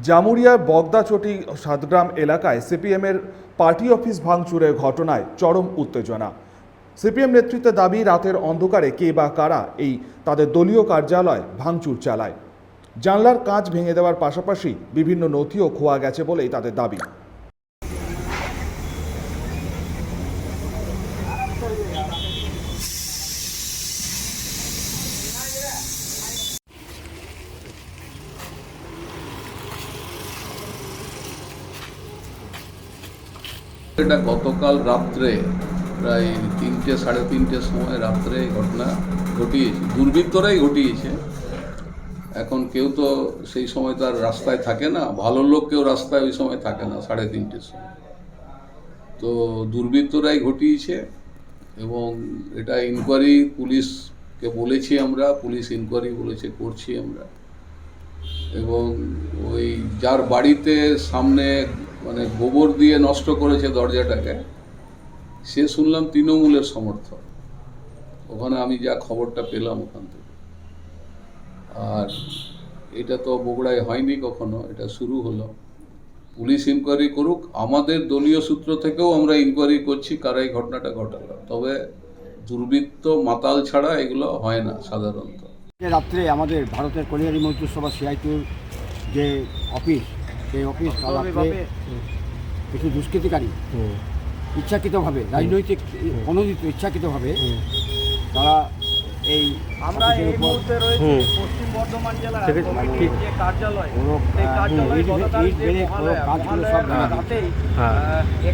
জামুরিয়ার বগদাচটি সাতগ্রাম এলাকায় সিপিএমের party office ভাঙচুরের ঘটনায় চরম উত্তেজনা। সিপিএম নেতৃত্বের দাবি, রাতের অন্ধকারে কে বা কারা এই তাদের দলীয় কার্যালয় ভাঙচুর চালায়। জানলার কাঁচ ভেঙে দেওয়ার পাশাপাশি বিভিন্ন নথিও খোয়া গেছে বলেই তাদের দাবি। এটা গতকাল রাত্রে প্রায় 3টে সাড়ে 3টের সময় রাত্রে ঘটনা ঘটিয়েছে, দুর্বৃত্তরাই ঘটিয়েছে। এখন কেউ তো সেই সময় তার রাস্তায় থাকে না, ভালো লোক কেউ রাস্তায় ওই সময় থাকে না 3:30-র সময়। তো দুর্বৃত্তরাই ঘটিয়েছে এবং এটা ইনকোয়ারি পুলিশকে বলেছি আমরা, পুলিশ ইনকোয়ারি বলেছে করছি আমরা। এবং ওই যার বাড়িতে সামনে মানে গোবর দিয়ে নষ্ট করেছে দরজাটাকে, সে শুনলাম তৃণমূলের সমর্থক। ওখানে আমি যা খবরটা পেলাম ওখান থেকে। আর এটা তো বগুড়ায় হয়নি কখনো, এটা শুরু হলো। পুলিশ ইনকোয়ারি করুক, আমাদের দলীয় সূত্র থেকেও আমরা ইনকোয়ারি করছি কারা এই ঘটনাটা ঘটালো। তবে দুর্বৃত্ত মাতাল ছাড়া এগুলো হয় না সাধারণত। রাত্রে আমাদের ভারতের কলিয়ারি মজদুর সভা সিআইটিউর যে অফিস, সেই অফিস রাত্রে কিছু দুষ্কৃতিকারী ইচ্ছাকৃতভাবে, রাজনৈতিক অনুদিত ইচ্ছাকৃতভাবে তারা এই আমরা এই মুহূর্তে রয়েছে পশ্চিম বর্ধমান জেলার যে কার্যালয়, সেই কার্যালয় গতকাল যে মহালয়ার রাতেই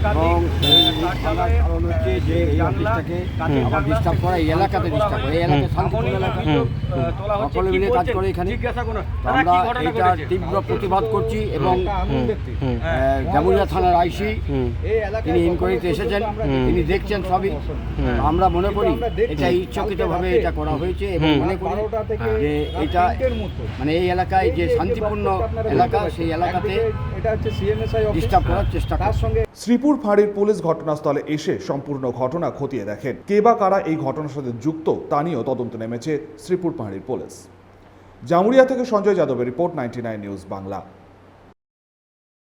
কারণ হচ্ছে যে এই অফিসটাকে আবার ডিস্টার্ব করা, এই এলাকাতে ডিস্টার্ব করে, এই এলাকায় শান্তিপূর্ণ এলাকা, সকলে মিলে কাজ করে এখানে। আমরা এটা তীব্র প্রতিবাদ করছি এবং জামুরিয়া থানার আইসি তিনি ইনকোয়ারিতে এসেছেন, তিনি দেখছেন সবই। আমরা মনে করি এটা ইচ্ছাকৃতভাবে এটা করা হয়েছে এবং মনে করি যে এটা মানে এই এলাকায় যে শান্তিপূর্ণ এলাকা, সেই এলাকাতে ডিস্টার্ব করার চেষ্টা করে। শ্রীপুর ফাঁড়ির পুলিশ ঘটনাস্থলে এসে সম্পূর্ণ ঘটনা খতিয়ে দেখেন। কে বা কারা এই ঘটনার সাথে যুক্ত তা নিয়েও তদন্ত নেমেছে শ্রীপুর ফাঁড়ির পুলিশ। জামুরিয়া থেকে সঞ্জয় যাদবের রিপোর্ট, 99 নিউজ বাংলা।